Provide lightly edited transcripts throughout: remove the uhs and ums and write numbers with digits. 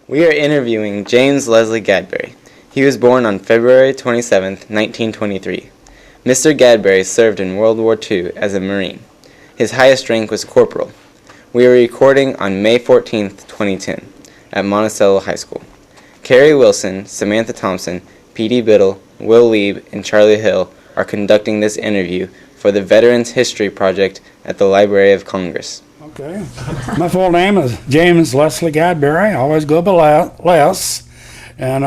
We are interviewing James Leslie Gadbury. He was born on February 27, 1923. Mr. Gadbury served in World War II as a Marine. His highest rank was corporal. We are recording on May 14, 2010, at Monticello High School. Carrie Wilson, Samantha Thompson, Petey Biddle, Will Lieb, and Charlie Hill are conducting this interview for the Veterans History Project at the Library of Congress. Okay. My full name is James Leslie Gadbury. I always go by Les. And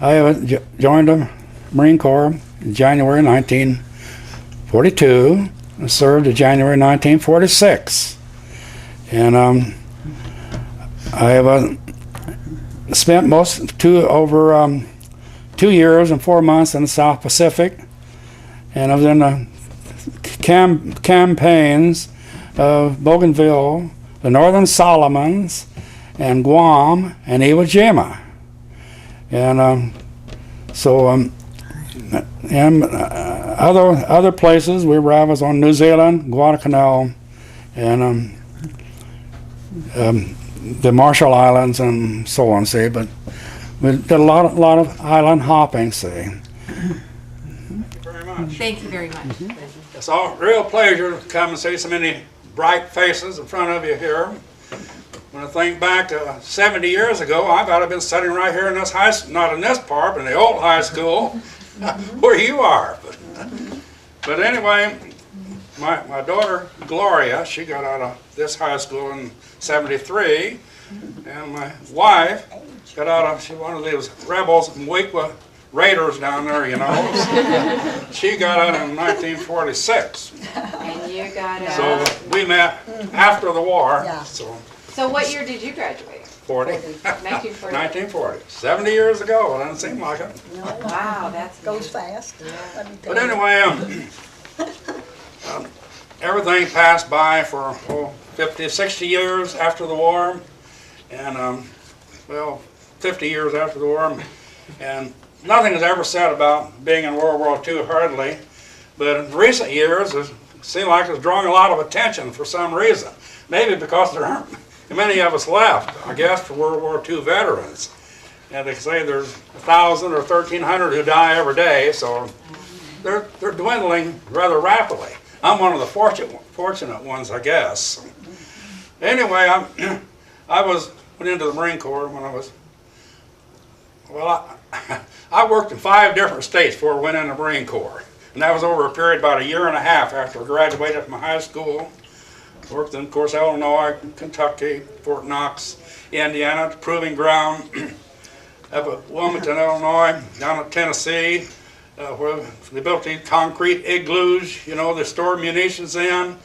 I joined the Marine Corps in January 1942 and served in January 1946. And I have spent over 2 years and 4 months in the South Pacific, and I was in the campaigns of Bougainville, the Northern Solomons, and Guam, and Iwo Jima. And other places I was on New Zealand, Guadalcanal, and the Marshall Islands, and so on. See, but we did a lot of island hopping. See. Thank you very much. Thank you very much. It's a real pleasure to come and see so many bright faces in front of you here. When I think back to 70 years ago, I thought I'd been sitting right here in this high school, not in this part, but in the old high school, where you are. But anyway, my daughter, Gloria, she got out of this high school in 73, and my wife got out of, she was one of these rebels and Wequa Raiders down there, you know. She got out in 1946. And you got out. So we met after the war. Yeah. So what year did you graduate? 1940. 1940. 70 years ago. It doesn't seem like it. No, Wow, that's goes fast. Let me tell But you. anyway, everything passed by for 50, 60 years after the war, and 50 years after the war, and nothing is ever said about being in World War II hardly, but in recent years it seemed like it's drawing a lot of attention for some reason. Maybe because there aren't many of us left, I guess, for World War II veterans. And they say there's 1,000 or 1,300 who die every day, so they're dwindling rather rapidly. I'm one of the fortunate ones, I guess. Anyway, I went into the Marine Corps when I was, I worked in 5 different states before I went in the Marine Corps. And that was over a period about 1.5 years after I graduated from high school. Worked in, of course, Illinois, Kentucky, Fort Knox, Indiana, Proving Ground, up at Wilmington, Illinois, down at Tennessee, where they built these concrete igloos, you know, they stored munitions in.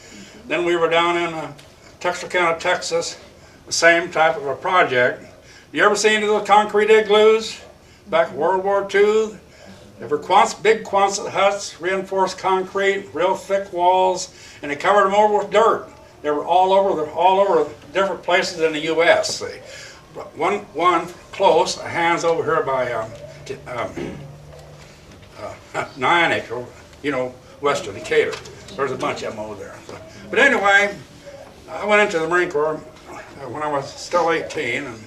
Then we were down in Texarkana, Texas, the same type of a project. You ever seen those concrete igloos back in World War II? They were big Quonset huts, reinforced concrete, real thick walls, and they covered them over with dirt. They were all over different places in the U.S. See, one close, a hand's over here by 9-inch, you know, west of Decatur. There's a bunch of them over there. But anyway, I went into the Marine Corps when I was still 18, and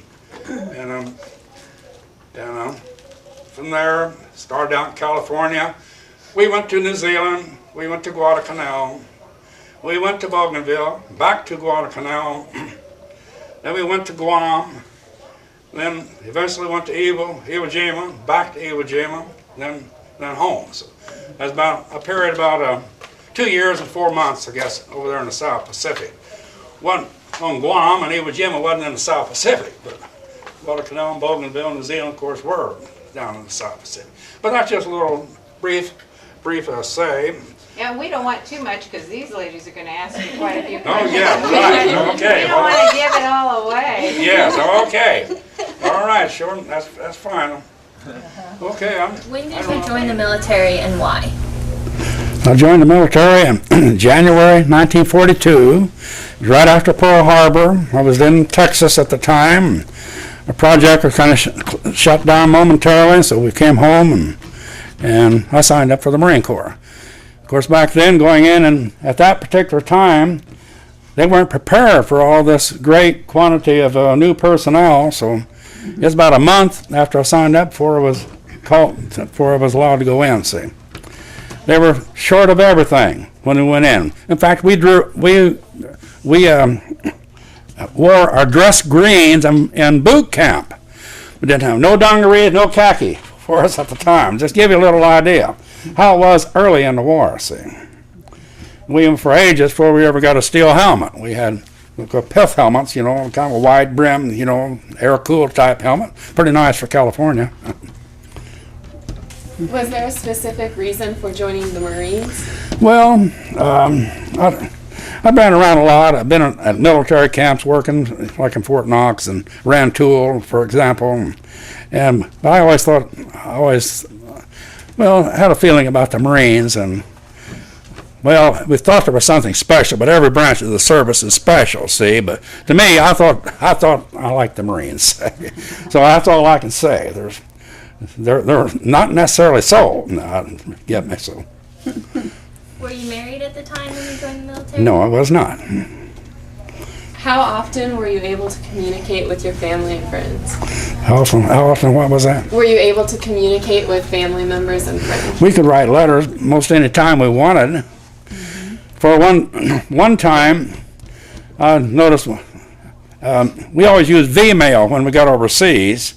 from there started out in California. We went to New Zealand. We went to Guadalcanal. We went to Bougainville, back to Guadalcanal, then we went to Guam, then eventually went to Iwo Jima, back to Iwo Jima, then home. So that's about a period about 2 years and 4 months, I guess, over there in the South Pacific. One on Guam and Iwo Jima wasn't in the South Pacific, but Guadalcanal and Bougainville, New Zealand, of course, were down in the South Pacific. But that's just a little brief say. And we don't want too much because these ladies are going to ask you quite a few Oh, questions. yeah, right, okay. We don't want to give it all away. Yes, okay. All right, sure, that's fine. Okay, When did you join the military and why? I joined the military in January 1942, right after Pearl Harbor. I was in Texas at the time. The project was kind of shut down momentarily, so we came home and I signed up for the Marine Corps. Of course, back then, going in, and at that particular time, they weren't prepared for all this great quantity of new personnel. So it was about a month after I signed up before I was allowed to go in. See, they were short of everything when we went in. In fact, we wore our dress greens in boot camp. We didn't have no dungarees, no khaki for us at the time. Just give you a little idea how it was early in the war. See, we were for ages before we ever got a steel helmet. We had pith helmets, kind of a wide brim, air cooled type helmet. Pretty nice for California. Was there a specific reason for joining the Marines? Well, I've been around a lot. I've been at military camps working, like in Fort Knox and Rantoul, for example. But I always had a feeling about the Marines. And, well, we thought there was something special, but every branch of the service is special, see. But to me, I thought I liked the Marines. So that's all I can say. They're not necessarily so. No, get me so. Were you married at the time when you joined the military? No, I was not. How often were you able to communicate with your family and friends? How often, what was that? Were you able to communicate with family members and friends? We could write letters most any time we wanted. For one time, I noticed we always used V-mail when we got overseas,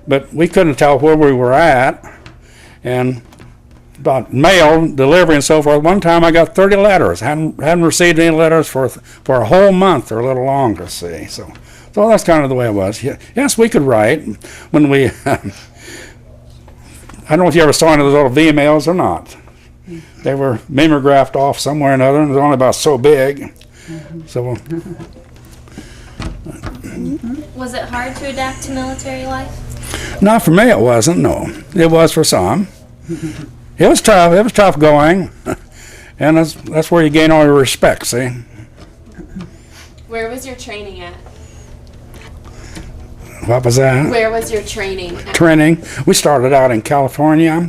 but we couldn't tell where we were at. And about mail delivery and so forth, one time I got 30 letters. Hadn't received any letters for a whole month or a little longer, see. So that's kind of the way it was. Yes, we could write when we I don't know if you ever saw any of those little V-mails or not. They were mimeographed off somewhere or another, and it was only about so big. So Was it hard to adapt to military life? not for me it wasn't, no. It was for some. It was tough. It was tough going, and that's where you gain all your respect, see. Where was your training at? What was that? Where was your training at? Training. We started out in California.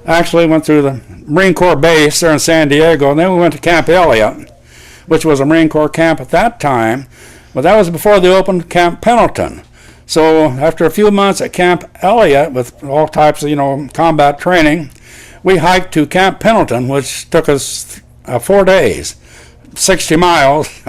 Actually went through the Marine Corps base there in San Diego, and then we went to Camp Elliott, which was a Marine Corps camp at that time. But that was before they opened Camp Pendleton. So after a few months at Camp Elliott with all types of combat training, we hiked to Camp Pendleton, which took us 4 days, 60 miles.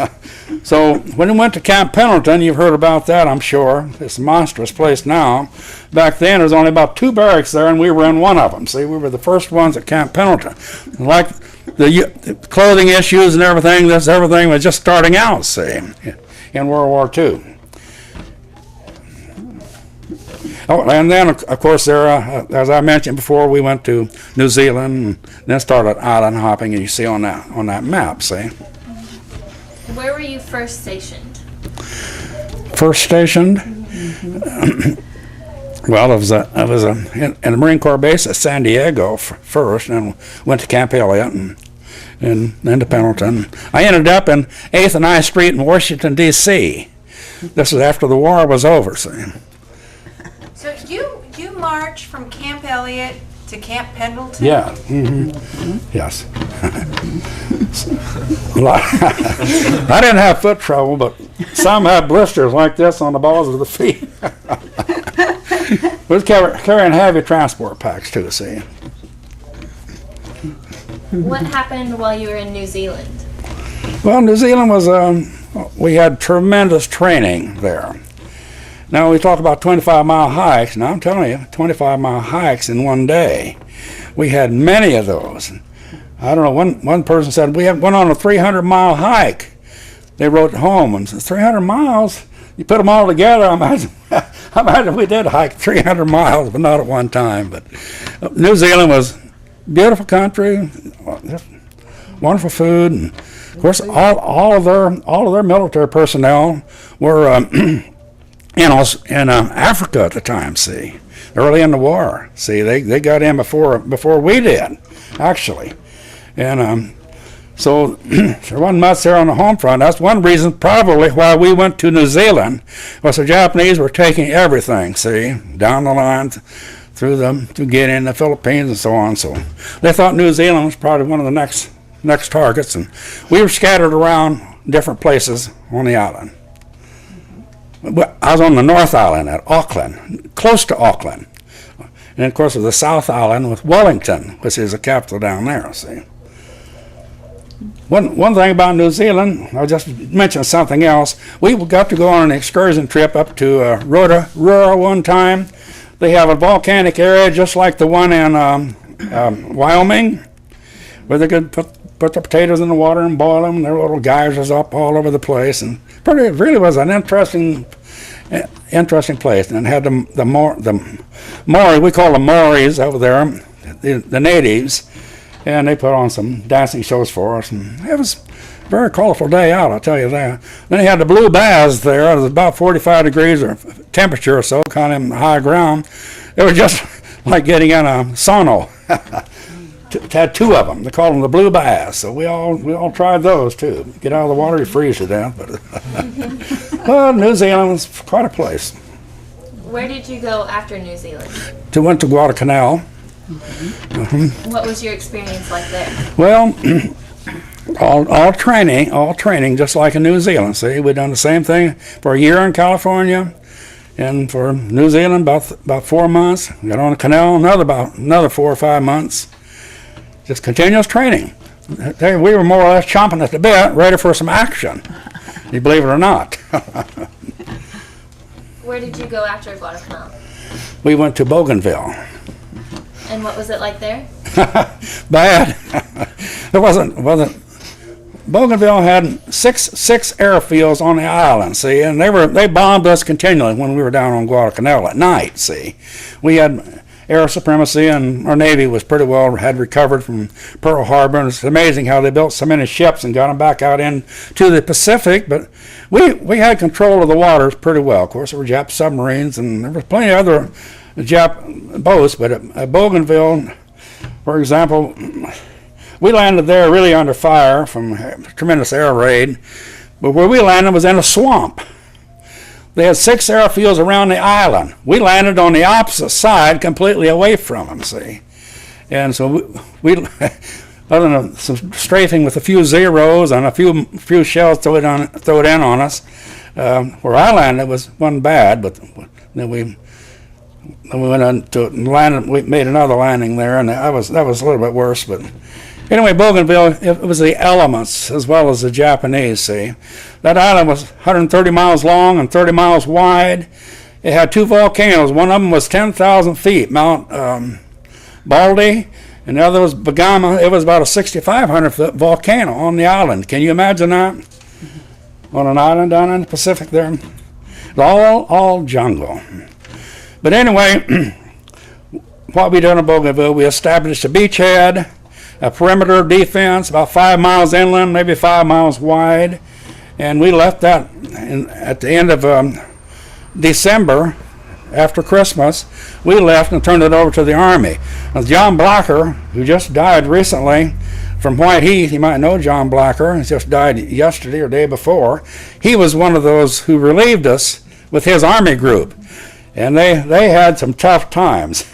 So when we went to Camp Pendleton, you've heard about that, I'm sure. It's a monstrous place now. Back then, there was only about 2 barracks there, and we were in one of them. See, we were the first ones at Camp Pendleton. Like the clothing issues and everything was just starting out, see, in World War II. Oh, and then, of course, there, as I mentioned before, we went to New Zealand and then started island hopping, and you see on that map, see. Where were you first stationed? First stationed? Well, I was in the Marine Corps base at San Diego first, and went to Camp Elliott and then to Pendleton. I ended up in 8th and I Street in Washington, D.C. This was after the war was over, see. So you marched from Camp Elliott to Camp Pendleton? Yeah. Yes. I didn't have foot trouble, but some had blisters like this on the balls of the feet. We was carrying heavy transport packs too, see. What happened while you were in New Zealand? Well, New Zealand was, we had tremendous training there. Now, we talk about 25-mile hikes. Now, I'm telling you, 25-mile hikes in one day. We had many of those. I don't know, one person said, we went on a 300-mile hike. They wrote home and said, 300 miles? You put them all together, I imagine we did hike 300 miles, but not at one time. But New Zealand was a beautiful country, wonderful food, and of course, all of their military personnel were in Africa at the time, see, early in the war. See, they got in before we did, actually. And so there wasn't much there on the home front. That's one reason probably why we went to New Zealand, was the Japanese were taking everything, see, down the line to get in the Philippines and so on. So they thought New Zealand was probably one of the next targets, and we were scattered around different places on the island. I was on the North Island at Auckland, close to Auckland. And of course, the South Island with Wellington, which is the capital down there, see. One thing about New Zealand, I'll just mention something else. We got to go on an excursion trip up to Rotorua one time. They have a volcanic area just like the one in Wyoming, where they could put the potatoes in the water and boil them. There were little geysers up all over the place, and it really was an interesting place. And it had the Maori, we call them Maoris over there, the natives, and they put on some dancing shows for us, and it was a very colorful day out, I'll tell you that. Then they had the blue baths there. It was about 45 degrees or temperature or so, kind of in the high ground. It was just like getting in a sauna. Had two of them. They called them the blue baths. So we all tried those too. Get out of the water, you freeze to death. But well, New Zealand was quite a place. Where did you go after New Zealand? Went to Guadalcanal. What was your experience like there? Well, all training, just like in New Zealand. See, we'd done the same thing for a year in California, and for New Zealand about 4 months. Got on the canal another 4 or 5 months. Just continuous training. We were more or less chomping at the bit, ready for some action. You believe it or not. Where did you go after Guadalcanal? We went to Bougainville. And what was it like there? Bad. It wasn't. Bougainville had six airfields on the island, see, and they bombed us continually when we were down on Guadalcanal at night, see. We had air supremacy, and our Navy was pretty well, had recovered from Pearl Harbor, and it's amazing how they built so many ships and got them back out into the Pacific, but we had control of the waters pretty well. Of course, there were Jap submarines, and there was plenty of other Jap boats, but at Bougainville, for example, we landed there really under fire from a tremendous air raid, but where we landed was in a swamp. They had 6 airfields around the island. We landed on the opposite side, completely away from them, see. And so we other than some strafing with a few zeros and a few shells thrown in on us, where I landed wasn't bad, but then we went on to land. We made another landing there, and that was a little bit worse. But anyway, Bougainville, it was the elements as well as the Japanese. See, that island was 130 miles long and 30 miles wide. It had 2 volcanoes. One of them was 10,000 feet, Mount Baldy, and the other was Bagama. It was about a 6,500 foot volcano on the island. Can you imagine that? On an island down in the Pacific there, all jungle. But anyway, what we did in Bougainville, we established a beachhead, a perimeter defense, about 5 miles inland, maybe 5 miles wide, and we left that at the end of December, after Christmas. We left and turned it over to the Army. Now, John Blacker, who just died recently from White Heath, you might know John Blacker, he just died yesterday or day before. He was one of those who relieved us with his Army group. And they had some tough times.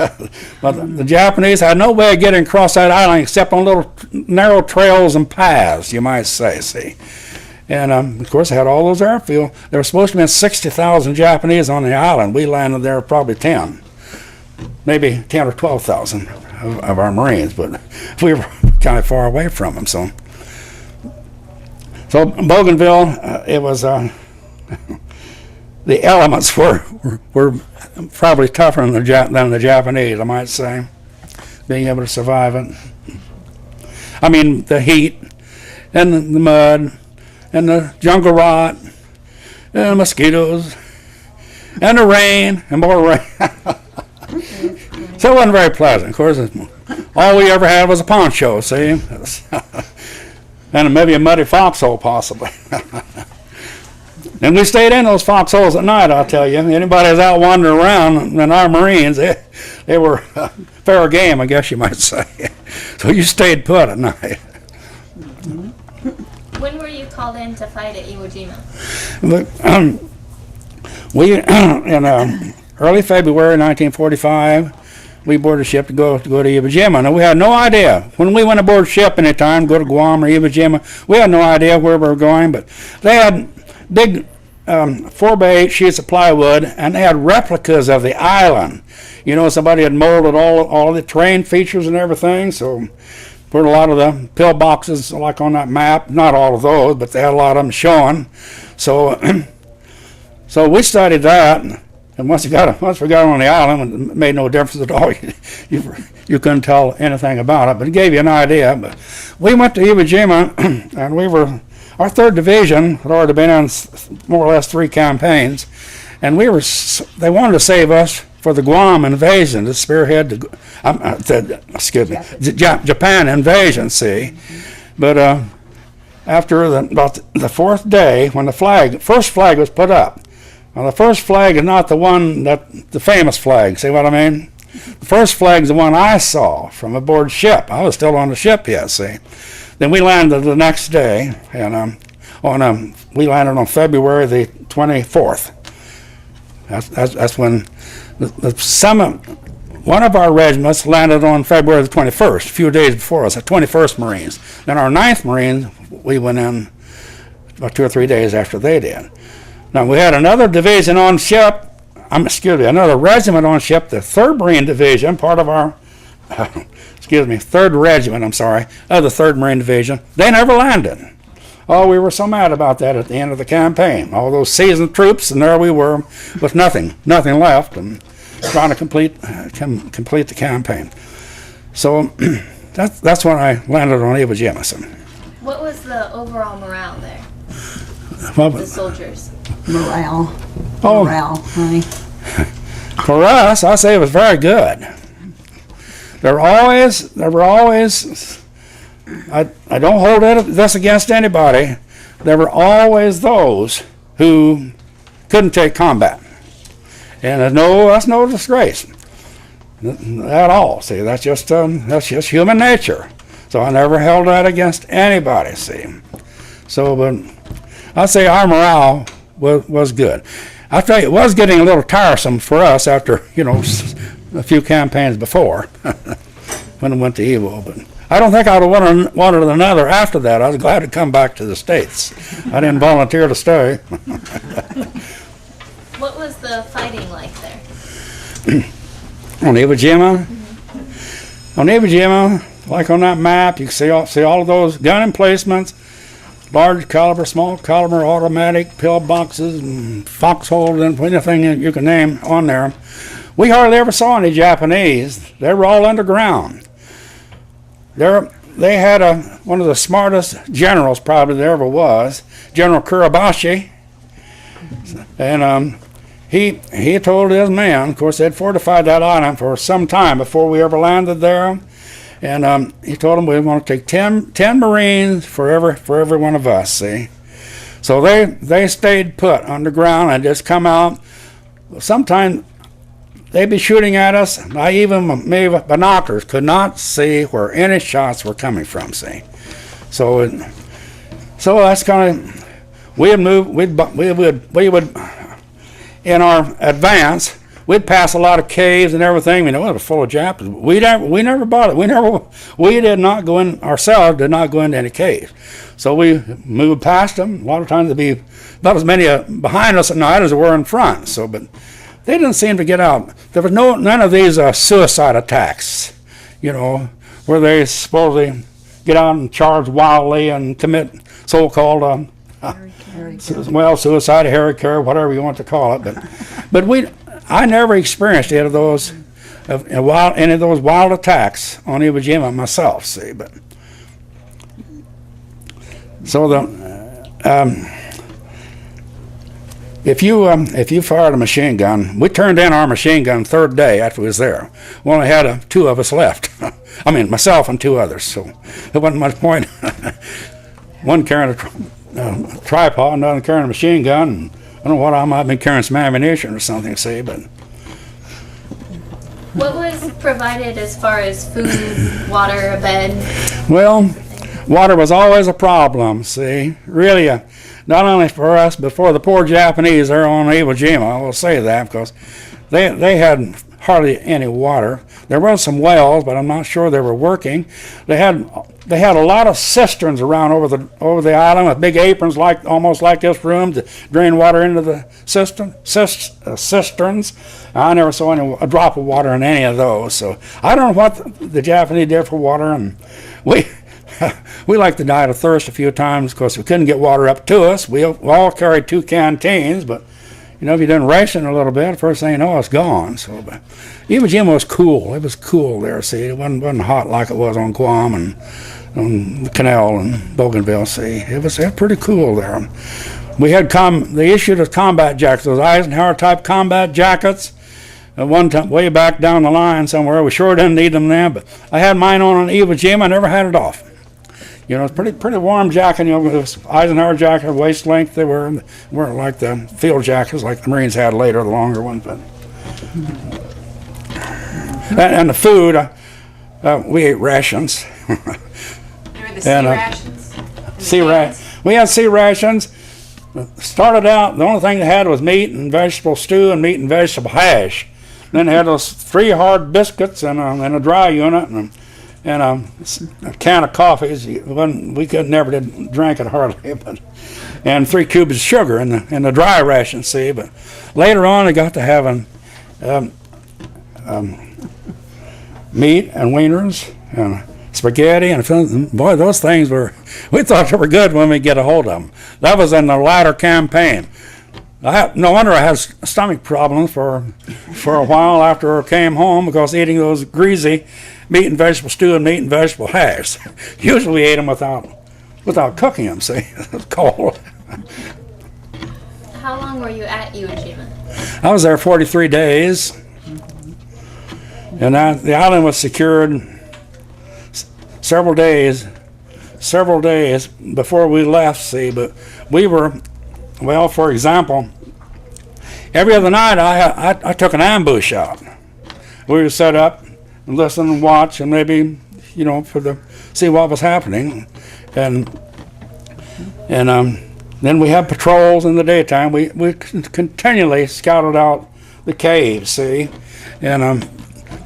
But the Japanese had no way of getting across that island except on little narrow trails and paths, you might say, see. And, of course, they had all those airfields. There were supposed to be 60,000 Japanese on the island. We landed there probably 10, maybe 10 or 12,000 of our Marines, but we were kind of far away from them. So Bougainville, it was... the elements were probably tougher than the Japanese, I might say, being able to survive it. I mean, the heat, and the mud, and the jungle rot, and the mosquitoes, and the rain, and more rain. So it wasn't very pleasant. Of course, all we ever had was a poncho, see? And maybe a muddy foxhole, possibly. And we stayed in those foxholes at night, I'll tell you. Anybody was out wandering around, and our Marines, they were fair game, I guess you might say. So you stayed put at night. When were you called in to fight at Iwo Jima? We, in early February 1945, we boarded ship to go to Iwo Jima. Now, we had no idea. When we went aboard ship anytime, go to Guam or Iwo Jima, we had no idea where we were going, but they had big 4x8 sheets of plywood, and they had replicas of the island. You know, somebody had molded all the terrain features and everything, so put a lot of the pillboxes like on that map, not all of those, but they had a lot of them showing. So so we studied that, and once we got on the island, it made no difference at all. You couldn't tell anything about it, but it gave you an idea. But we went to Iwo Jima, and our 3rd Division had already been on more or less 3 campaigns, and they wanted to save us for the Guam invasion, to spearhead the Japan invasion, see. But after about the 4th day, when the first flag was put up, now the first flag is not the one the famous flag, see what I mean? The first flag is the one I saw from aboard ship. I was still on the ship yet, see. Then we landed the next day, and we landed on February the 24th. That's when one of our regiments landed on February the 21st, a few days before us, the 21st Marines. Then our 9th Marines, we went in about 2 or 3 days after they did. Now, we had another division on ship, another regiment on ship, the 3rd Marine Division, part of our, 3rd Regiment, of the 3rd Marine Division. They never landed. Oh, we were so mad about that at the end of the campaign. All those seasoned troops, and there we were with nothing left, and trying to complete the campaign. So that's when I landed on Iwo Jima. What was the overall morale there? The soldiers. Morale, honey. For us, I say it was very good. There were always. I don't hold this against anybody. There were always those who couldn't take combat, and that's no disgrace at all. See, that's just human nature. So I never held that against anybody. See, so but I say our morale was good. I tell you, it was getting a little tiresome for us after a few campaigns before when I went to Evo, but I don't think I would have wanted another after that. I was glad to come back to the States. I didn't volunteer to stay. What was the fighting like there? On Iwo Jima? Mm-hmm. On Iwo Jima, like on that map, you can see all of those gun emplacements, large caliber, small caliber, automatic, pillboxes, and foxholes, and anything you can name on there. We hardly ever saw any Japanese. They were all underground. They had one of the smartest generals probably there ever was, General Kuribashi, and he told his men, of course they'd fortified that island for some time before we ever landed there, and he told them we want to take 10 Marines for every one of us, see. So they stayed put underground and just come out. Sometimes they'd be shooting at us. Me with binoculars could not see where any shots were coming from, see. So that's kind of, we would in our advance, we'd pass a lot of caves and everything. It was full of Japanese. We never bothered. We did not go in ourselves. Did not go into any caves. So we moved past them. A lot of times there'd be about as many behind us at night as there were in front. So, but they didn't seem to get out. There was none of these suicide attacks, where they supposedly get out and charge wildly and commit so-called suicide, hara-kiri, whatever you want to call it. But I never experienced any of those wild attacks on Iwo Jima myself. See, but so if you fired a machine gun, we turned in our machine gun third day after we was there. We only had 2 of us left. I mean, myself and 2 others. So there wasn't much point. One carrying a tripod, another carrying a machine gun. And I don't know what I might have been carrying some ammunition or something. See, but what was provided as far as food, water, a bed? Well, water was always a problem. See, really. Not only for us, but for the poor Japanese there on Iwo Jima. I will say that because they had hardly any water. There were some wells, but I'm not sure they were working. They had a lot of cisterns around over the island with big aprons, almost like this room, to drain water into the cisterns. I never saw a drop of water in any of those. So I don't know what the Japanese did for water, and we like to die of thirst a few times because we couldn't get water up to us. We all carried 2 canteens, but if you didn't ration a little bit, first thing you know, it's gone. So, but Iwo Jima was cool. It was cool there. See, it wasn't hot like it was on Guam and on the Canal and Bougainville. See, it was pretty cool there. We had they issued us combat jackets, those Eisenhower type combat jackets. One time, way back down the line somewhere, we sure didn't need them then. But I had mine on Iwo Jima. I never had it off. It's pretty warm jacket. This Eisenhower jacket, waist length. They weren't like the field jackets like the Marines had later, the longer ones. But and the food, we ate rations. They were the sea rations? We had sea rations. Started out, the only thing they had was meat and vegetable stew and meat and vegetable hash. Then they had those 3 hard biscuits and a dry unit and a can of coffees. We never did drink it hardly, and 3 cubes of sugar in the dry ration. See, but later on they got to having meat and wieners and spaghetti and boy, those things we thought they were good when we get a hold of them. That was in the latter campaign. No wonder I had stomach problems for a while after I came home because eating those greasy meat and vegetable stew and meat and vegetable hash. Usually we ate them without cooking them, see. It was cold. How long were you at Iwo Jima? I was there 43 days. And the island was secured several days before we left, see. But we were, well, for example, every other night I took an ambush out. We were set up and listen and watch and maybe, see what was happening. And then we had patrols in the daytime. We continually scouted out the caves, see. And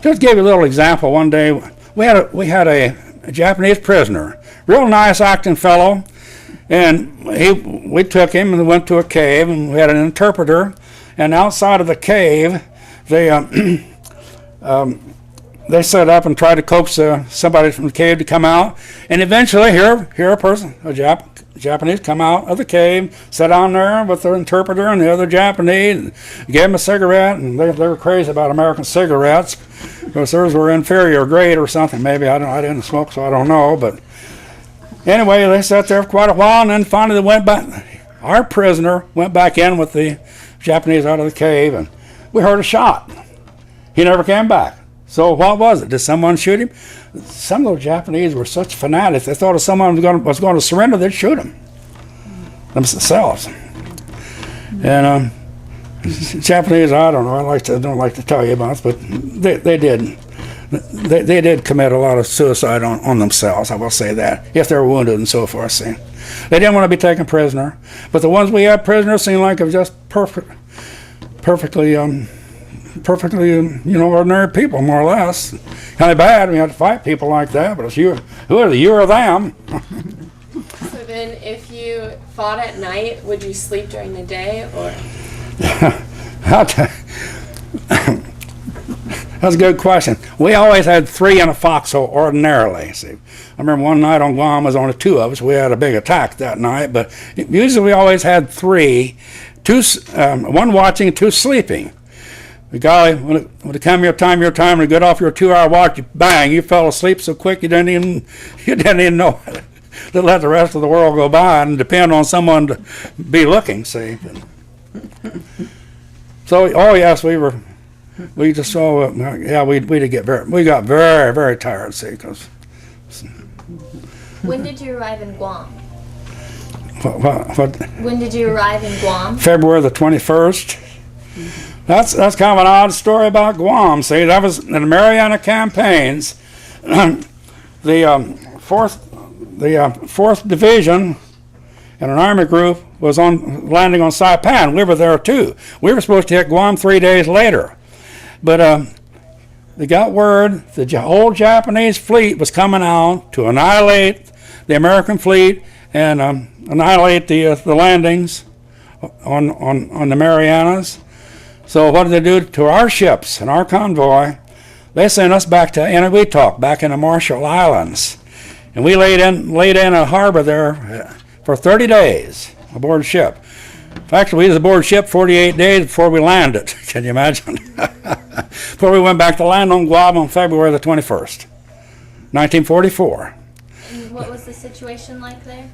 just give you a little example. One day we had a Japanese prisoner, real nice acting fellow, and we took him and went to a cave, and we had an interpreter. And outside of the cave, they set up and tried to coax somebody from the cave to come out. And eventually, here a person, Japanese, come out of the cave, sat down there with the interpreter and the other Japanese, and gave him a cigarette. And they were crazy about American cigarettes because theirs were inferior grade or something. Maybe I didn't smoke, so I don't know. But anyway, they sat there for quite a while, and then finally they went back. Our prisoner went back in with the Japanese out of the cave, and we heard a shot. He never came back. So what was it? Did someone shoot him? Some of those Japanese were such fanatics. They thought if someone was going to surrender, they'd shoot him themselves. And Japanese, I don't know. I don't like to tell you about it, but they did. They did commit a lot of suicide on themselves. I will say that, if they were wounded and so forth. See, they didn't want to be taken prisoner, but the ones we had prisoners seemed like it was just perfectly, ordinary people, more or less. Kind of bad when you have to fight people like that, but it's you or them. So then, if you fought at night, would you sleep during the day, or? That's a good question. We always had 3 in a foxhole ordinarily. See, I remember one night on Guam, was only 2 of us. We had a big attack that night, but usually we always had 3, 1 watching, 2 sleeping. The guy, when it come your time to get off your 2-hour watch, bang, you fell asleep so quick you didn't even know to let the rest of the world go by and depend on someone to be looking. See, so oh yes, we just saw we got very, very tired. See, because when did you arrive in Guam? What? When did you arrive in Guam? February the 21st. That's kind of an odd story about Guam. See, that was in the Mariana campaigns. The 4th Division and an Army group was landing on Saipan. We were there too. We were supposed to hit Guam 3 days later. But they got word the old Japanese fleet was coming out to annihilate the American fleet and annihilate the landings on the Marianas. So what did they do to our ships and our convoy? They sent us back to Eniwetok, back in the Marshall Islands. And we laid in a harbor there for 30 days aboard ship. Actually, we was aboard ship 48 days before we landed. Can you imagine? Before we went back to land on Guam on February the 21st, 1944. And what was the situation like there?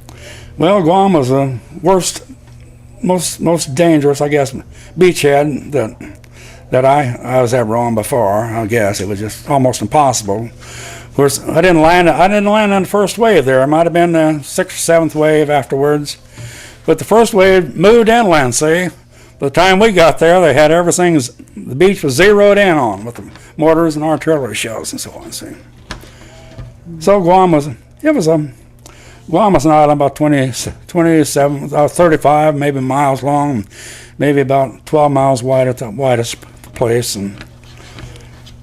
Well, Guam was the worst, most dangerous, I guess, beachhead that I was ever on before. I guess it was just almost impossible. Of course, I didn't land on the first wave there. It might have been the 6th or 7th wave afterwards. But the first wave moved inland, see. By the time we got there, they had everything, the beach was zeroed in on with the mortars and artillery shells and so on, see. So Guam was an island about 27, 35 maybe miles long, maybe about 12 miles wide at the widest place. And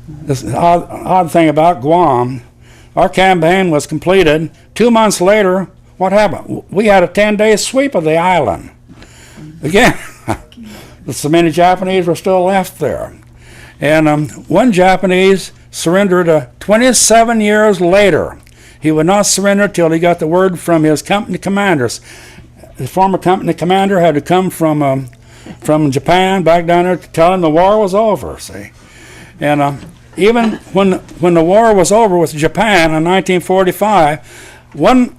this odd thing about Guam, our campaign was completed. 2 months later, what happened? We had a 10-day sweep of the island. Again, so many Japanese were still left there. And one Japanese surrendered 27 years later. He would not surrender till he got the word from his company commanders. His former company commander had to come from Japan back down there to tell him the war was over, see. And even when the war was over with Japan in 1945, one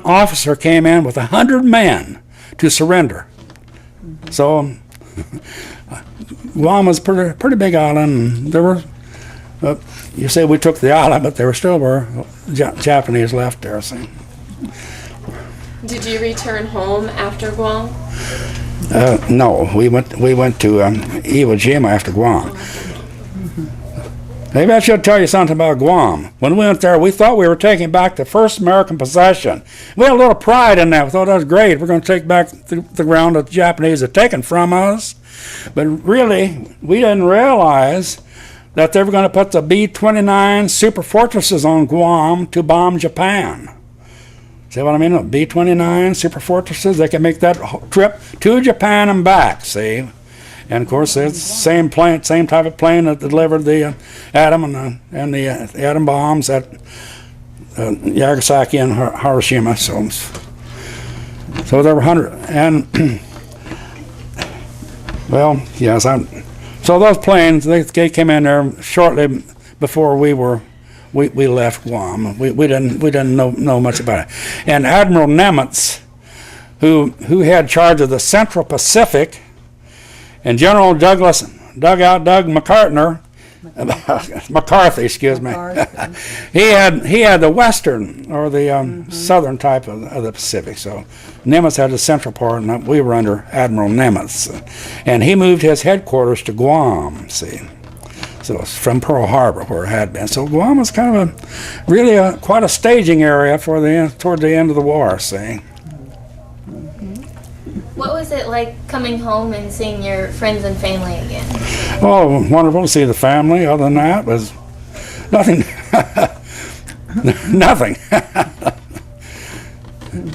officer came in with 100 men to surrender. So Guam was a pretty big island. There were, you say we took the island, but there still were Japanese left there. So. Did you return home after Guam? No, we went to Iwo Jima after Guam. Maybe I should tell you something about Guam. When we went there, we thought we were taking back the first American possession. We had a little pride in that. We thought that was great. We're going to take back the ground that the Japanese had taken from us. But really, we didn't realize that they were going to put the B-29 super fortresses on Guam to bomb Japan. See what I mean? B-29 super fortresses, they can make that trip to Japan and back, see? And of course, it's the same type of plane that delivered the atom and the atom bombs at Nagasaki and Hiroshima. So there were 100. And well, yes. So those planes, they came in there shortly before we left Guam. We didn't know much about it. And Admiral Nemitz, who had charge of the Central Pacific, and General Doug McCarthy, excuse me. he had the western or the southern type of the Pacific. So Nemitz had the central part, and we were under Admiral Nemitz, and he moved his headquarters to Guam. See, so it's from Pearl Harbor where it had been. So Guam was kind of really quite a staging area for toward the end of the war. See. What was it like coming home and seeing your friends and family again? Oh, wonderful to see the family. Other than that, was nothing. Nothing.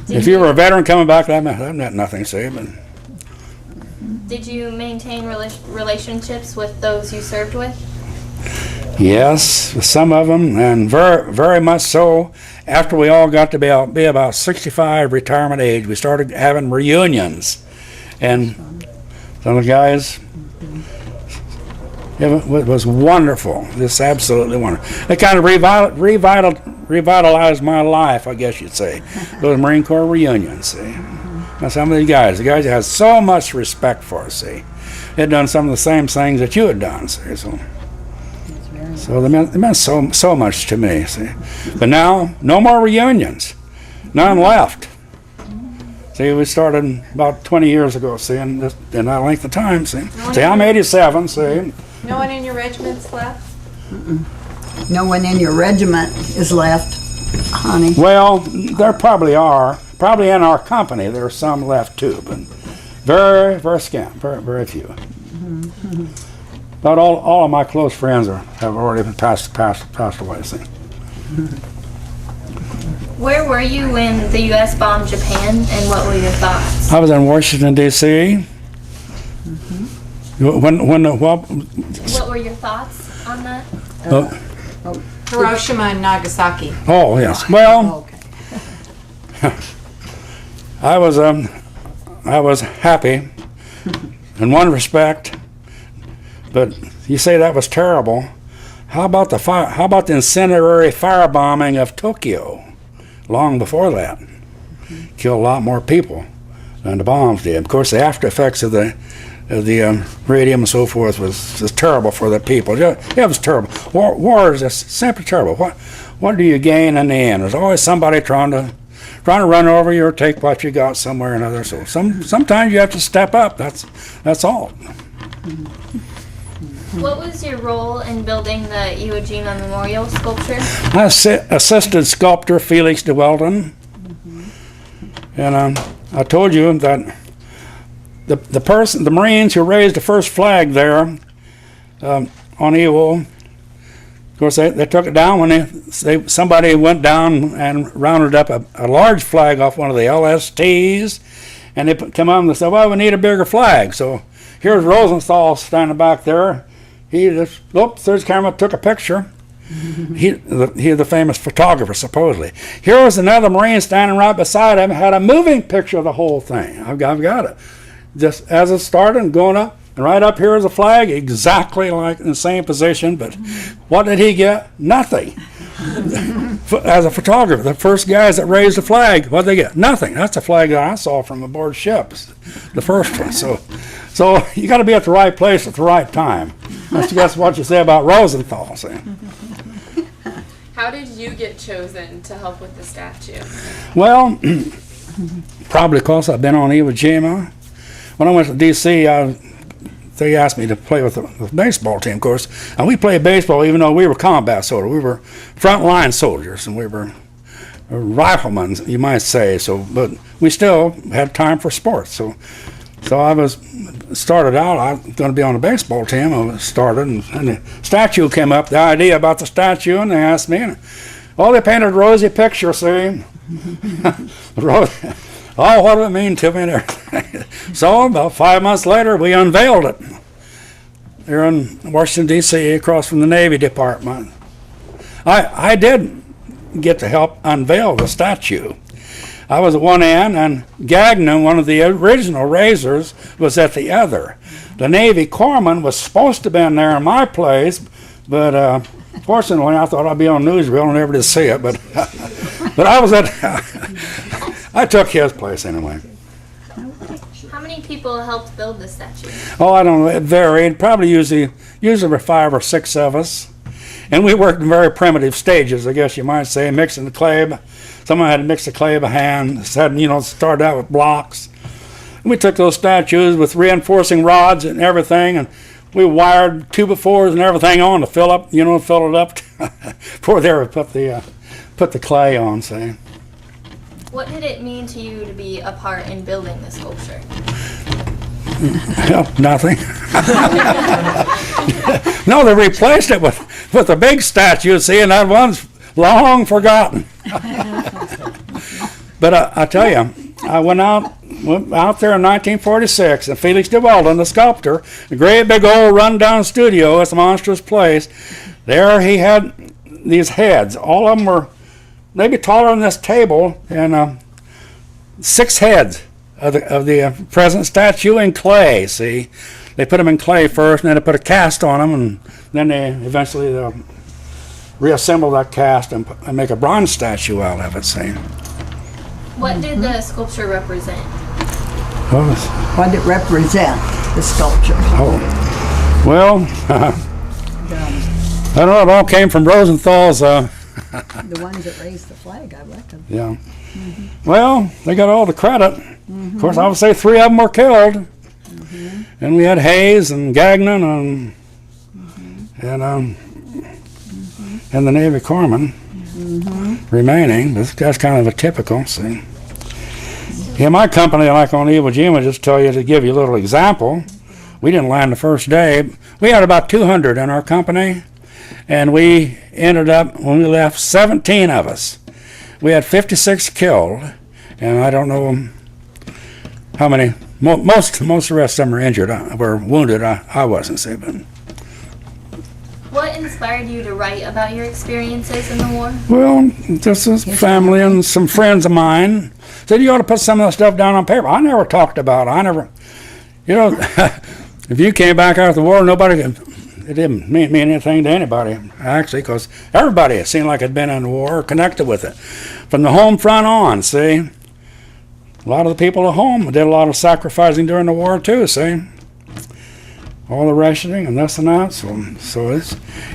If you were a veteran coming back, that meant nothing, see. But did you maintain relationships with those you served with? Yes, with some of them, and very, very much so. After we all got to be about 65 retirement age, we started having reunions, and some of the guys, it was wonderful. Just absolutely wonderful. It kind of revitalized my life, I guess you'd say. Those Marine Corps reunions, see. Now some of the guys you had so much respect for, see. They'd done some of the same things that you had done, see. So they meant so much to me, see. But now, no more reunions. None left. See, we started about 20 years ago, see, in that length of time, see. See, I'm 87, see. No one in your regiment's left? No one in your regiment is left, honey. Well, there probably are. Probably in our company, there are some left too, but very, very scant, very, very few. About all of my close friends have already been passed away. See. Where were you when the U.S. bombed Japan, and what were your thoughts? I was in Washington, D.C. What were your thoughts on that? Hiroshima and Nagasaki. Oh, yes. Well, Okay. I was happy in one respect, but you say that was terrible. How about the fire? How about the incendiary firebombing of Tokyo? Long before that, killed a lot more people than the bombs did. Of course, the after effects of the radium and so forth was terrible for the people. It was terrible. War is just simply terrible. What do you gain in the end? There's always somebody trying to run over you or take what you got somewhere or another. So sometimes you have to step up. That's all. What was your role in building the Iwo Jima Memorial sculpture? I assisted sculptor Felix de Weldon, and I told you that the Marines who raised the first flag there on Iwo, of course they took it down when somebody went down and rounded up a large flag off one of the LSTs, and they come up and said, "Well, we need a bigger flag." So here's Rosenthal standing back there. He just, there's the camera, took a picture. He's the famous photographer, supposedly. Here was another Marine standing right beside him, had a moving picture of the whole thing. I've got it. Just as it started and going up, and right up here is a flag, exactly like in the same position, but what did he get? Nothing. As a photographer, the first guys that raised the flag, what did they get? Nothing. That's the flag that I saw from aboard ships, the first one. So you got to be at the right place at the right time. That's what you say about Rosenthal. See? How did you get chosen to help with the statue? Well, probably because I've been on Iwo Jima. When I went to D.C., they asked me to play with the baseball team, of course. And we played baseball even though we were combat soldiers. We were frontline soldiers, and we were riflemen, you might say. But we still had time for sports. So I started out, I was going to be on the baseball team. I started, and the statue came up, the idea about the statue, and they asked me. And, they painted a rosy picture, see? Oh, what did it mean to me and everything? So about 5 months later, we unveiled it. Here in Washington, D.C., across from the Navy Department. I did get to help unveil the statue. I was at one end, and Gagnon, one of the original raisers, was at the other. The Navy corpsman was supposed to have been there in my place, but fortunately, I thought I'd be on newsreel and never did see it. But I was I took his place anyway. How many people helped build the statue? Oh, I don't know. It varied. Probably usually were 5 or 6 of us. And we worked in very primitive stages, I guess you might say, mixing the clay. Someone had to mix the clay by hand. Started out with blocks. And we took those statues with reinforcing rods and everything, and we wired 2x4s and everything on to fill it up before they ever put the clay on, say. What did it mean to you to be a part in building the sculpture? Well, nothing. No, they replaced it with a big statue, see, and that one's long forgotten. But I tell you, I went out there in 1946, and Felix de Weldon, the sculptor, a great big old run-down studio, it's a monstrous place. There he had these heads. All of them were maybe taller than this table, and 6 heads of the present statue in clay, see. They put them in clay first, and then they put a cast on them, and then they eventually reassemble that cast and make a bronze statue out of it, see. What did the sculpture represent? What did it represent, the sculpture? Oh, well, I don't know, it all came from Rosenthal's. The ones that raised the flag, I reckon. Yeah. Well, they got all the credit. Of course, I would say 3 of them were killed. And we had Hayes and Gagnon and the Navy corpsman remaining. That's kind of a typical, see. Yeah, my company, like on Iwo Jima, just tell you to give you a little example We didn't land the first day. We had about 200 in our company, and we ended up, when we left, 17 of us. We had 56 killed, and I don't know how many. Most of the rest of them were injured, were wounded. I wasn't, see, but. What inspired you to write about your experiences in the war? Well, just as family and some friends of mine said you ought to put some of that stuff down on paper. I never talked about it. I never, if you came back out of the war, it didn't mean anything to anybody, actually, because everybody seemed like had been in the war or connected with it. From the home front on, see. A lot of the people at home did a lot of sacrificing during the war, too, see. All the rationing and this and that, so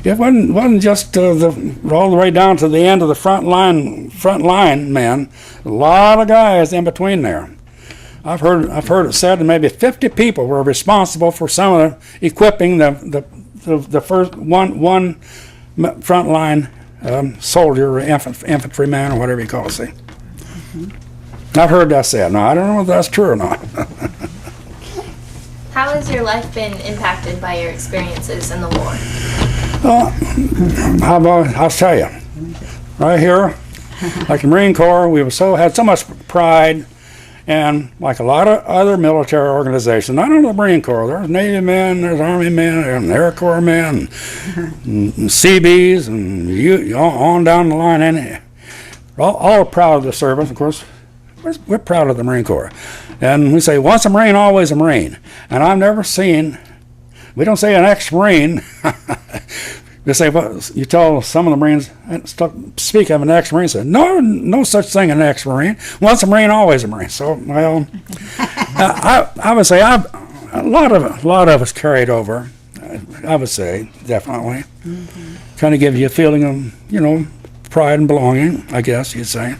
it wasn't just all the way down to the end of the front line men. A lot of guys in between there. I've heard it said that maybe 50 people were responsible for some of the equipping the first one front line soldier or infantryman or whatever you call it. See, I've heard that said. Now I don't know if that's true or not. How has your life been impacted by your experiences in the war? I'll tell you, right here, like the Marine Corps, we had so much pride, and like a lot of other military organizations, not only the Marine Corps, there's Navy men, there's Army men, there's Air Corps men, and Seabees, and on down the line, and all proud of the service, of course. We're proud of the Marine Corps. And we say, once a Marine, always a Marine. And I've never seen, we don't say an ex-Marine. We say, well, you tell some of the Marines, speak of an ex-Marine, say, no such thing as an ex-Marine. Once a Marine, always a Marine. So, well, I would say a lot of us carried over, I would say, definitely. Kind of gives you a feeling of, pride and belonging, I guess you'd say.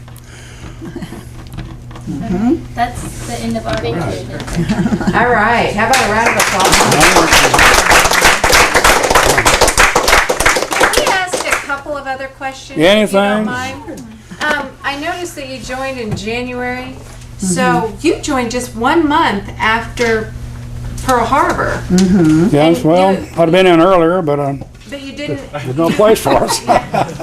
That's the end of our vacation. All right. How about a round of applause? Can we ask a couple of other questions? Anything. If you don't mind? I noticed that you joined in January. So you joined just 1 month after Pearl Harbor. Yes, well, I'd have been in earlier, but you didn't. there's no place for us.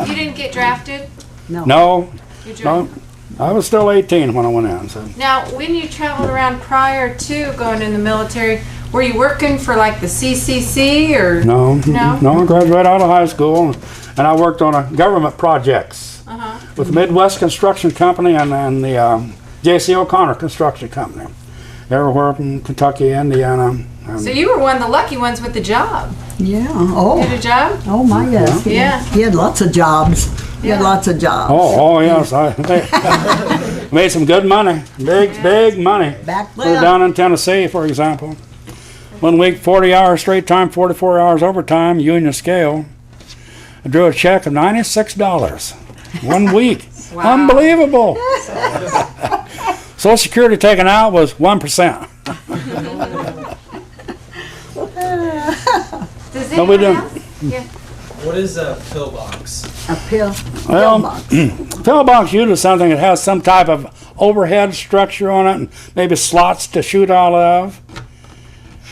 You didn't get drafted. No. You joined. No. I was still 18 when I went in. So. Now, when you traveled around prior to going in the military, were you working for like the CCC or? No. I graduated out of high school, and I worked on government projects with the Midwest Construction Company and the J.C. O'Connor Construction Company, everywhere from Kentucky, Indiana. So you were one of the lucky ones with the job. Yeah. You had a job? Oh my yes. Yeah. He had lots of jobs. He had lots of jobs. Oh yes, I made some good money, big money. Back then. Down in Tennessee, for example, 1 week, 40 hours straight time, 44 hours overtime, union scale. I drew a check of $96, 1 week. Wow. Unbelievable. Social Security taken out was 1%. Does No, we anyone didn't. else? Yeah. What is a pillbox? A pill. Well, box. pillbox usually is something that has some type of overhead structure on it, and maybe slots to shoot out of.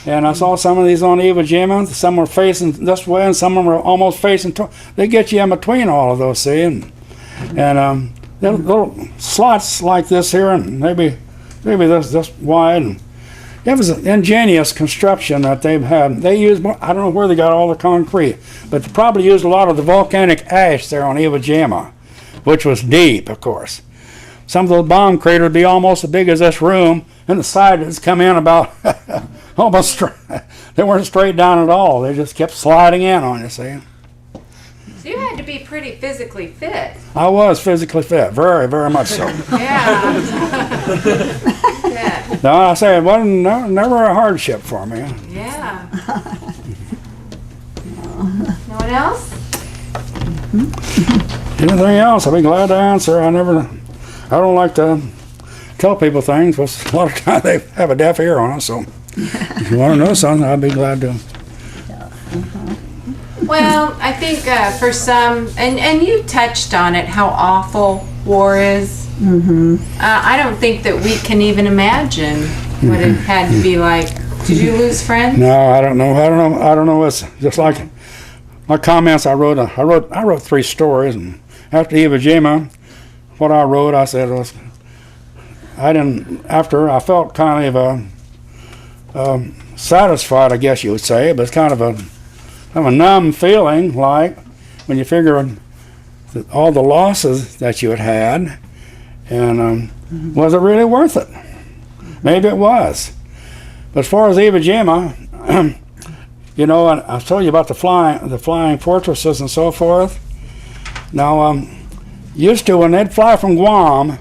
And I saw some of these on Iwo Jima. Some were facing this way, and some of them were almost facing. They get you in between all of those, see, and little slots like this here, and maybe this wide. And it was an ingenious construction that they've had. They used, I don't know where they got all the concrete, but they probably used a lot of the volcanic ash there on Iwo Jima, which was deep, of course. Some of those bomb craters would be almost as big as this room, and the sides come in about almost straight. They weren't straight down at all. They just kept sliding in on you, see. So you had to be pretty physically fit. I was physically fit, very, very much so. Yeah. Yeah. No, I say it wasn't never a hardship for me. Yeah. No one else? Anything else, I'd be glad to answer. I don't like to tell people things, but a lot of times they have a deaf ear on us, so if you want to know something, I'd be glad to. Well, I think for some, and you touched on it, how awful war is. I don't think that we can even imagine what it had to be like Did you lose friends? No, I don't know. It's just like my comments. I wrote 3 stories, and after Iwo Jima, what I wrote, I said was, after I felt kind of satisfied, I guess you would say, but it's kind of a numb feeling, like when you figure that all the losses that you had, and was it really worth it? Maybe it was. But as far as Iwo Jima, you know, and I told you about the flying fortresses and so forth. Now, used to, when they'd fly from Guam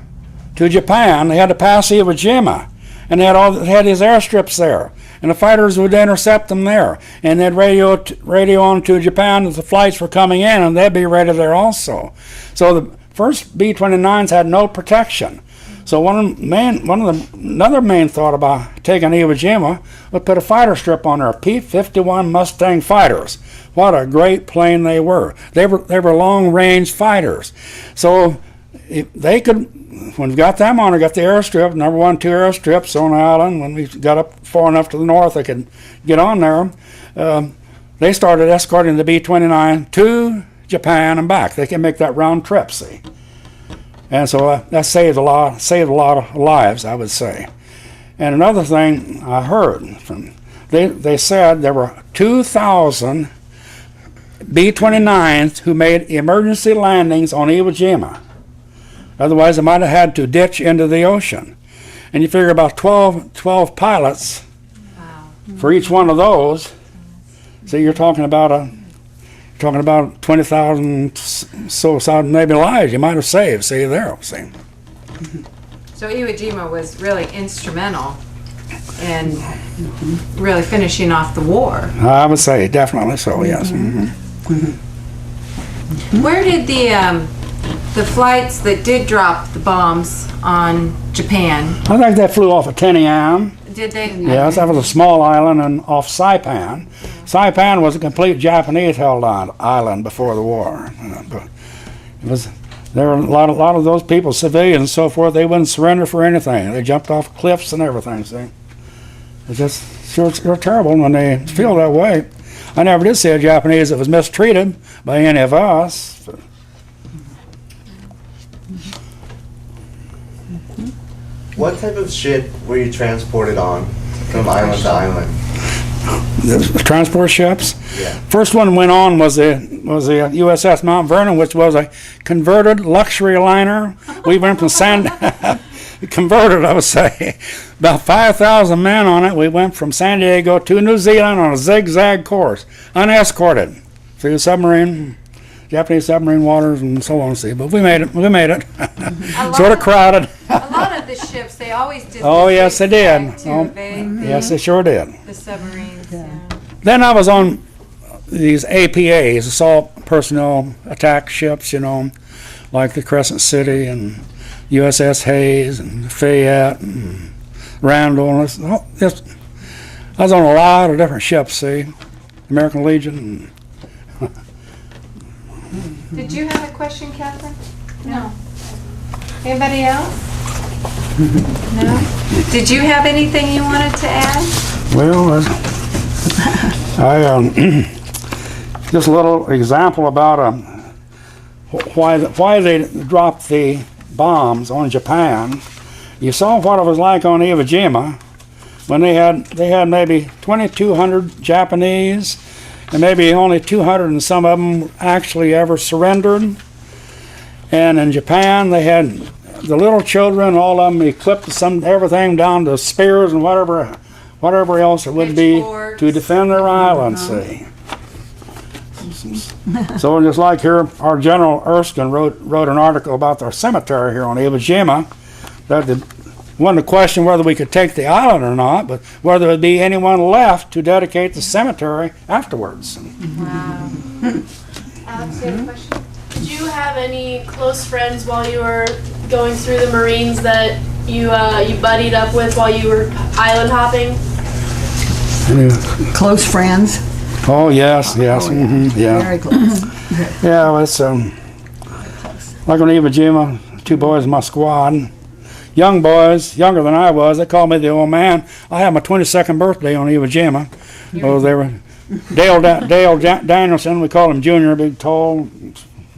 to Japan, they had to pass Iwo Jima, and they had these airstrips there, and the fighters would intercept them there, and they'd radio on to Japan that the flights were coming in, and they'd be ready there also. So the first B-29s had no protection. So another main thought about taking Iwo Jima was put a fighter strip on there, P-51 Mustang fighters. What a great plane they were. They were long-range fighters. So if they could, when we got them on, we got the airstrip, number 1, 2 airstrips on the island. When we got up far enough to the north, they could get on there. They started escorting the B-29 to Japan and back. They can make that round trip, see. And so that saved a lot of lives, I would say. And another thing I heard they said there were 2,000 B-29s who made emergency landings on Iwo Jima. Otherwise, they might have had to ditch into the ocean. And you figure about 12 pilots for each one of those. So you're talking about 20,000 so maybe lives you might have saved. See there. See. So Iwo Jima was really instrumental in really finishing off the war. I would say definitely so. Yes. Where did the flights that did drop the bombs on Japan? I think they flew off of Tinian. Did they? Yes, that was a small island and off Saipan. Saipan was a complete Japanese-held island before the war. But there were a lot of those people, civilians and so forth. They wouldn't surrender for anything. They jumped off cliffs and everything. See, it's just sure terrible when they feel that way. I never did see a Japanese that was mistreated by any of us. What type of ship were you transported on from island to island? The transport ships? Yeah. First one went on was the USS Mount Vernon, which was a converted luxury liner. We went from converted, I would say. About 5,000 men on it. We went from San Diego to New Zealand on a zigzag course, unescorted through the submarine, Japanese submarine waters and so on. See, but we made it. Sort of crowded. A lot of the ships, they always did. Oh yes, they did. Yes, they sure did. The submarines. Yeah. Then I was on these APAs, assault personnel attack ships, you know, like the Crescent City and USS Hayes and Fayette and Randall. I was on a lot of different ships, see, American Legion. Did you have a question, Catherine? No. Anybody else? No? Did you have anything you wanted to add? Well, just a little example about why they dropped the bombs on Japan. You saw what it was like on Iwo Jima when they had maybe 2,200 Japanese, and maybe only 200 and some of them actually ever surrendered. And in Japan, they had the little children, all of them equipped everything down to spears and whatever else it would be to defend their island. See. So just like here, our General Erskine wrote an article about our cemetery here on Iwo Jima. That wasn't a question whether we could take the island or not, but whether there would be anyone left to dedicate the cemetery afterwards. Wow. Alex, you have a question? Did you have any close friends while you were going through the Marines that you buddied up with while you were island hopping? Close friends? Oh yes. Yeah. Very close. Yeah, well, it's like on Iwo Jima, 2 boys in my squad. young boys, younger than I was, they called me the old man. I had my 22nd birthday on Iwo Jima. Oh, they were Dale Danielson, we called him Junior, big, tall,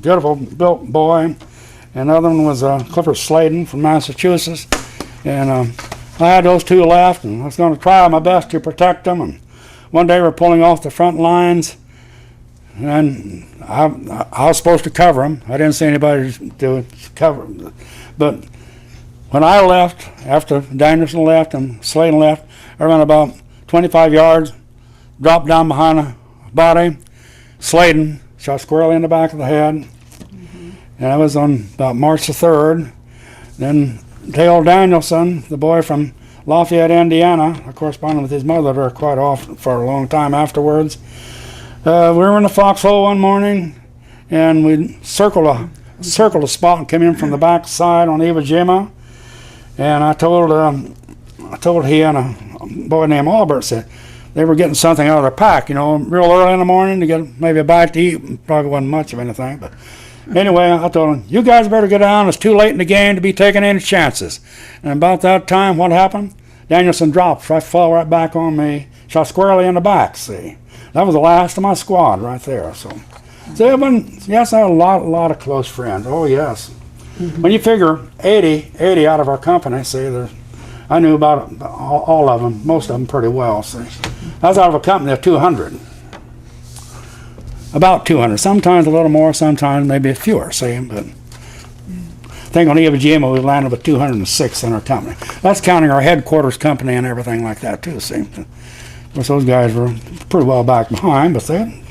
beautiful built boy. And the other one was Clifford Sladen from Massachusetts. And I had those two left, and I was going to try my best to protect them. And one day we're pulling off the front lines, and I was supposed to cover them. I didn't see anybody to cover them. But when I left, after Danielson left and Sladen left, I ran about 25 yards, dropped down behind a body. Sladen shot squarely in the back of the head. And that was on about March the 3rd. Then Dale Danielson, the boy from Lafayette, Indiana, I corresponded with his mother there quite often for a long time afterwards. We were in the foxhole one morning, and we circled a spot and came in from the back side on Iwo Jima. And I told he and a boy named Albert said they were getting something out of their pack, real early in the morning to get maybe a bite to eat. Probably wasn't much of anything, but anyway, I told them, you guys better get down. It's too late in the game to be taking any chances. And about that time, what happened? Danielson dropped, fell right back on me, shot squarely in the back, see. That was the last of my squad right there. So yes, I had a lot of close friends. Oh, yes. When you figure 80 out of our company, see, I knew about all of them, most of them pretty well, see. I was out of a company of 200. About 200, sometimes a little more, sometimes maybe fewer, see, but I think on Iwo Jima we landed with 206 in our company. That's counting our headquarters company and everything like that too, see. Of course, those guys were pretty well back behind, but they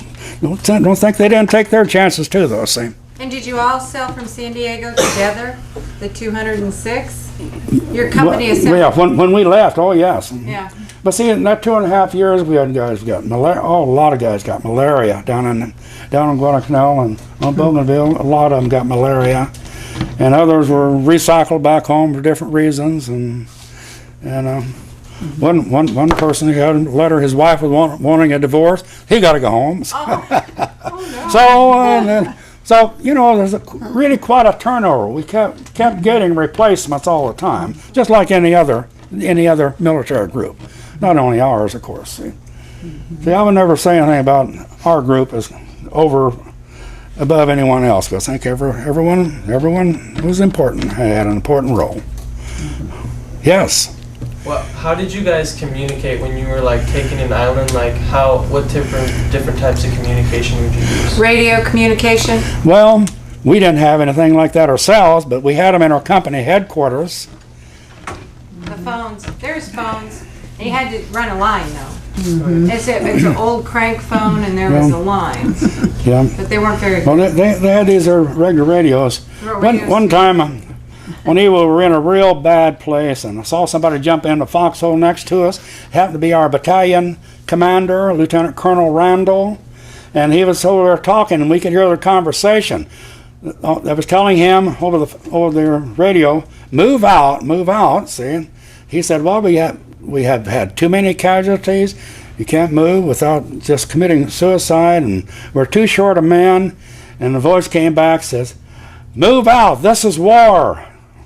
don't think they didn't take their chances too, though, see. And did you all sail from San Diego together, the 206? Your company is... Yeah, when we left, oh yes. Yeah. But see, in that 2.5 years, we had guys got malaria. Oh, a lot of guys got malaria down in Guadalcanal and on Bougainville. A lot of them got malaria, and others were recycled back home for different reasons. And one person, he had a letter. His wife was wanting a divorce. He got to go home. So there's really quite a turnover. We kept getting replacements all the time, just like any other military group. Not only ours, of course. See, I would never say anything about our group as above anyone else, because I think everyone was important, had an important role. Yes. Well, how did you guys communicate when you were taking an island? What different types of communication would you use? Radio communication? Well, we didn't have anything like that ourselves, but we had them in our company headquarters. The phones. There's phones. And you had to run a line, though. Mm-hmm. It's an old crank phone, and there was a line. Yeah. But they weren't very good. Well, they had these regular radios. One time, when we were in a real bad place, and I saw somebody jump in the foxhole next to us, happened to be our battalion commander, Lieutenant Colonel Randall, and he was over there talking, and we could hear their conversation. I was telling him over the radio, move out, see. He said, well, we have had too many casualties. You can't move without just committing suicide, and we're too short of men. And the voice came back, says, move out, this is war.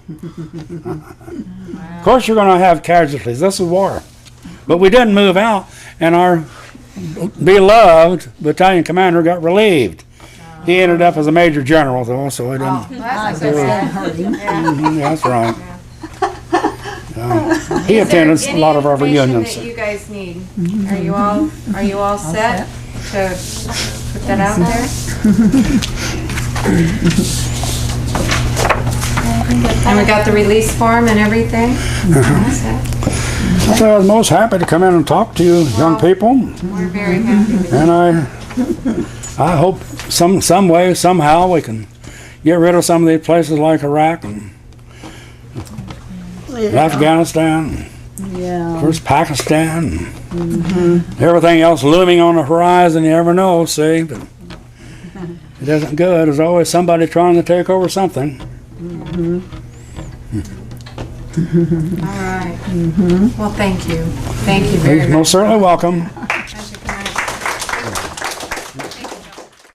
Of course you're going to have casualties, this is war. But we didn't move out, and our beloved battalion commander got relieved. He ended up as a major general, though, so he didn't. That's that's right. He attended a lot of our reunions. That you guys need. Are you all set to put that out there? And we got the release form and everything. So I was most happy to come in and talk to you, young people. We're very happy with and I hope some way, somehow, we can get rid of some of these places like Iraq and Afghanistan, of course Pakistan, everything else looming on the horizon. You never know, see, but it isn't good. There's always somebody trying to take over something. All right. Well, thank you. Thank you very much. Most certainly welcome.